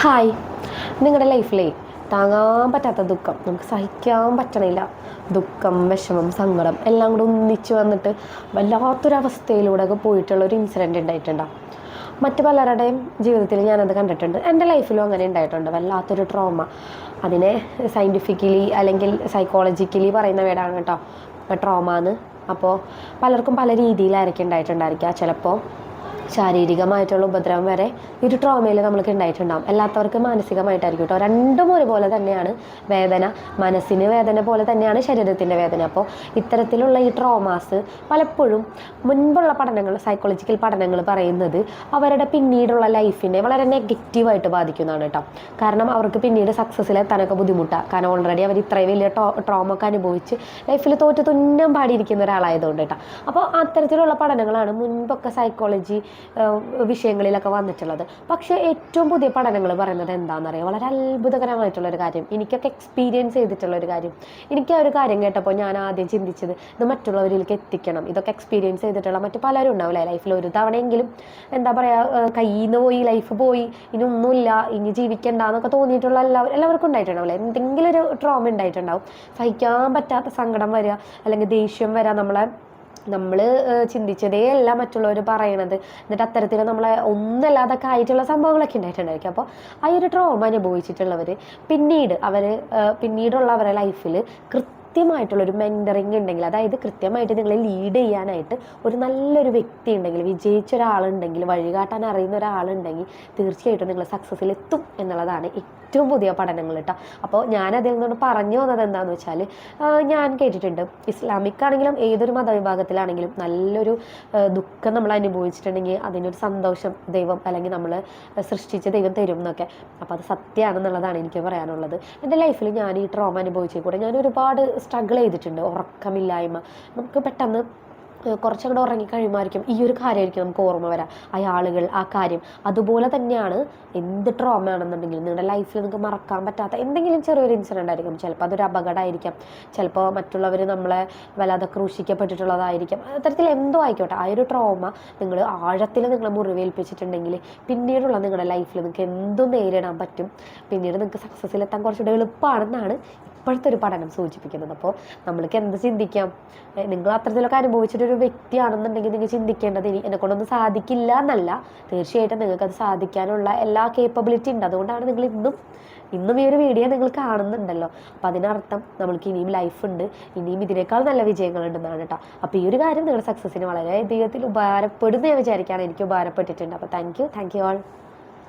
Hi, നിങ്ങളുടെ ലൈഫിലേ താങ്ങാൻ പറ്റാത്ത ദുഃഖം, നമുക്ക് സഹിക്കാൻ പറ്റണില്ല, ദുഃഖം, വിഷമം, സങ്കടം എല്ലാം കൂടെ ഒന്നിച്ച് വന്നിട്ട് വല്ലാത്തൊരവസ്ഥയിലൂടെ ഒക്കെ പോയിട്ടുള്ള ഒരു ഇൻസിഡൻറ്റ് ഉണ്ടായിട്ടുണ്ടാവും. മറ്റു പലരുടെയും ജീവിതത്തിൽ ഞാനത് കണ്ടിട്ടുണ്ട്. എൻ്റെ ലൈഫിലും അങ്ങനെ ഉണ്ടായിട്ടുണ്ട്. വല്ലാത്തൊരു ട്രോമ. അതിനെ സയൻറ്റിഫിക്കലി അല്ലെങ്കിൽ സൈക്കോളജിക്കലി പറയുന്ന വേടാണ് കേട്ടോ ട്രോമ എന്ന്. അപ്പോൾ പലർക്കും പല രീതിയിലായിരിക്കും ഉണ്ടായിട്ടുണ്ടായിരിക്കുക. ചിലപ്പോൾ ശാരീരികമായിട്ടുള്ള ഉപദ്രവം വരെ ഈ ഒരു ട്രോമയിൽ നമ്മൾക്ക് ഉണ്ടായിട്ടുണ്ടാകും. എല്ലാത്തവർക്കും മാനസികമായിട്ടായിരിക്കും കേട്ടോ. രണ്ടും ഒരുപോലെ തന്നെയാണ് വേദന. മനസ്സിന് വേദന പോലെ തന്നെയാണ് ശരീരത്തിൻ്റെ വേദന. അപ്പോൾ ഇത്തരത്തിലുള്ള ഈ ട്രോമാസ് പലപ്പോഴും മുൻപുള്ള പഠനങ്ങൾ, സൈക്കോളജിക്കൽ പഠനങ്ങൾ പറയുന്നത് അവരുടെ പിന്നീടുള്ള ലൈഫിനെ വളരെ നെഗറ്റീവായിട്ട് ബാധിക്കുന്നതാണ് കേട്ടോ. കാരണം അവർക്ക് പിന്നീട് സക്സസ്സിലെത്താനൊക്കെ ബുദ്ധിമുട്ടാണ്. കാരണം ഓൾറെഡി അവർ ഇത്രയും വലിയ ട്രോമ ഒക്കെ അനുഭവിച്ച് ലൈഫിൽ തോറ്റ് തുന്നം പാടിയിരിക്കുന്ന ഒരാളായതുകൊണ്ട് കേട്ടോ. അപ്പോൾ അത്തരത്തിലുള്ള പഠനങ്ങളാണ് മുൻപൊക്കെ സൈക്കോളജി വിഷയങ്ങളിലൊക്കെ വന്നിട്ടുള്ളത്. പക്ഷേ ഏറ്റവും പുതിയ പഠനങ്ങൾ പറയുന്നത് എന്താണെന്നറിയാം, വളരെ അത്ഭുതകരമായിട്ടുള്ളൊരു കാര്യം, എനിക്കൊക്കെ എക്സ്പീരിയൻസ് ചെയ്തിട്ടുള്ളൊരു കാര്യം. എനിക്ക് ആ ഒരു കാര്യം കേട്ടപ്പോൾ ഞാൻ ആദ്യം ചിന്തിച്ചത്, ഇത് മറ്റുള്ളവരിലേക്ക് എത്തിക്കണം. ഇതൊക്കെ എക്സ്പീരിയൻസ് ചെയ്തിട്ടുള്ള മറ്റു പലരും ഉണ്ടാവില്ലേ ലൈഫിൽ ഒരു തവണയെങ്കിലും, എന്താ പറയുക, കയ്യിൽ നിന്ന് പോയി, ലൈഫ് പോയി, ഇനി ഒന്നുമില്ല, ഇനി ജീവിക്കണ്ട എന്നൊക്കെ തോന്നിയിട്ടുള്ള എല്ലാവർക്കും ഉണ്ടായിട്ടുണ്ടാവില്ലേ. എന്തെങ്കിലും ഒരു ട്രോമ ഉണ്ടായിട്ടുണ്ടാവും. സഹിക്കാൻ പറ്റാത്ത സങ്കടം വരിക, അല്ലെങ്കിൽ ദേഷ്യം വരിക, നമ്മൾ ചിന്തിച്ചതേ അല്ല മറ്റുള്ളവർ പറയണത്. എന്നിട്ട് അത്തരത്തിൽ നമ്മളെ ഒന്നല്ലാതൊക്കെ ആയിട്ടുള്ള സംഭവങ്ങളൊക്കെ ഉണ്ടായിട്ടുണ്ടായിരിക്കും. അപ്പോൾ ആ ഒരു ട്രോമ അനുഭവിച്ചിട്ടുള്ളവർ പിന്നീടുള്ള അവരുടെ ലൈഫിൽ കൃത്യമായിട്ടുള്ളൊരു മെൻറ്ററിങ് ഉണ്ടെങ്കിൽ, അതായത് കൃത്യമായിട്ട് നിങ്ങളെ ലീഡ് ചെയ്യാനായിട്ട് ഒരു നല്ലൊരു വ്യക്തി ഉണ്ടെങ്കിൽ, വിജയിച്ച ഒരാളുണ്ടെങ്കിൽ, വഴികാട്ടാൻ അറിയുന്ന ഒരാളുണ്ടെങ്കിൽ തീർച്ചയായിട്ടും നിങ്ങൾ സക്സസ്സിലെത്തും എന്നുള്ളതാണ് ഏറ്റവും പുതിയ പഠനങ്ങൾ കേട്ടോ. അപ്പോൾ ഞാനതിൽ നിന്ന് പറഞ്ഞു വന്നത് എന്താണെന്ന് വെച്ചാൽ, ഞാൻ കേട്ടിട്ടുണ്ട് ഇസ്ലാമിക് ആണെങ്കിലും ഏതൊരു മതവിഭാഗത്തിലാണെങ്കിലും നല്ലൊരു ദുഃഖം നമ്മൾ അനുഭവിച്ചിട്ടുണ്ടെങ്കിൽ അതിനൊരു സന്തോഷം ദൈവം അല്ലെങ്കിൽ നമ്മൾ സൃഷ്ടിച്ച ദൈവം തരും എന്നൊക്കെ. അപ്പോൾ അത് സത്യമാണെന്നുള്ളതാണ് എനിക്ക് പറയാനുള്ളത്. എൻ്റെ ലൈഫിൽ ഞാൻ ഈ ട്രോമ അനുഭവിച്ചതിൽ കൂടെ ഞാൻ ഒരുപാട് സ്ട്രഗിൾ ചെയ്തിട്ടുണ്ട്. ഉറക്കമില്ലായ്മ, നമുക്ക് പെട്ടെന്ന് കുറച്ചങ്ങോട്ട് ഉറങ്ങിക്കഴിയുമായിരിക്കും ഈ ഒരു കാര്യമായിരിക്കും നമുക്ക് ഓർമ്മ വരാം, ആളുകൾ, ആ കാര്യം. അതുപോലെ തന്നെയാണ് എന്ത് ട്രോമ ആണെന്നുണ്ടെങ്കിലും നിങ്ങളുടെ ലൈഫിൽ നിങ്ങൾക്ക് മറക്കാൻ പറ്റാത്ത എന്തെങ്കിലും ചെറിയൊരു ഇൻസിഡൻ്റ് ആയിരിക്കും. ചിലപ്പോൾ അതൊരു അപകടമായിരിക്കാം, ചിലപ്പോൾ മറ്റുള്ളവർ നമ്മളെ വല്ലാതെ ക്രൂശിക്കപ്പെട്ടിട്ടുള്ളതായിരിക്കും. അത്തരത്തിൽ എന്തോ ആയിക്കോട്ടെ, ആ ഒരു ട്രോമ നിങ്ങൾ ആഴത്തിൽ നിങ്ങളെ മുറിവേൽപ്പിച്ചിട്ടുണ്ടെങ്കിൽ പിന്നീടുള്ള നിങ്ങളുടെ ലൈഫിൽ നിങ്ങൾക്ക് എന്തും നേരിടാൻ പറ്റും. പിന്നീട് നിങ്ങൾക്ക് സക്സസ്സിലെത്താൻ കുറച്ചുകൂടെ എളുപ്പമാണെന്നാണ് ഇപ്പോഴത്തെ ഒരു പഠനം സൂചിപ്പിക്കുന്നത്. അപ്പോൾ നമ്മൾക്ക് എന്ത് ചിന്തിക്കാം, നിങ്ങൾ അത്തരത്തിലൊക്കെ അനുഭവിച്ചിട്ടൊരു വ്യക്തിയാണെന്നുണ്ടെങ്കിൽ നിങ്ങൾ ചിന്തിക്കേണ്ടത് എന്നെക്കൊണ്ടൊന്നും സാധിക്കില്ല എന്നല്ല, തീർച്ചയായിട്ടും നിങ്ങൾക്കത് സാധിക്കാനുള്ള എല്ലാ കേപ്പബിലിറ്റി ഉണ്ട്. അതുകൊണ്ടാണ് നിങ്ങൾ ഇന്നും ഈ ഒരു വീഡിയോ നിങ്ങൾ കാണുന്നുണ്ടല്ലോ. അപ്പോൾ അതിനർത്ഥം നമ്മൾക്ക് ഇനിയും ലൈഫ് ഉണ്ട്, ഇനിയും ഇതിനേക്കാൾ നല്ല വിജയങ്ങളുണ്ടെന്നാണ് കേട്ടോ. അപ്പോൾ ഈ ഒരു കാര്യം നിങ്ങളുടെ സക്സസ്സിന് വളരെ അധികത്തിൽ ഉപകാരപ്പെടുന്ന ഞാൻ വിചാരിക്കുകയാണ്. എനിക്ക് ഉപകാരപ്പെട്ടിട്ടുണ്ട്. അപ്പോൾ താങ്ക് യു ആൾ.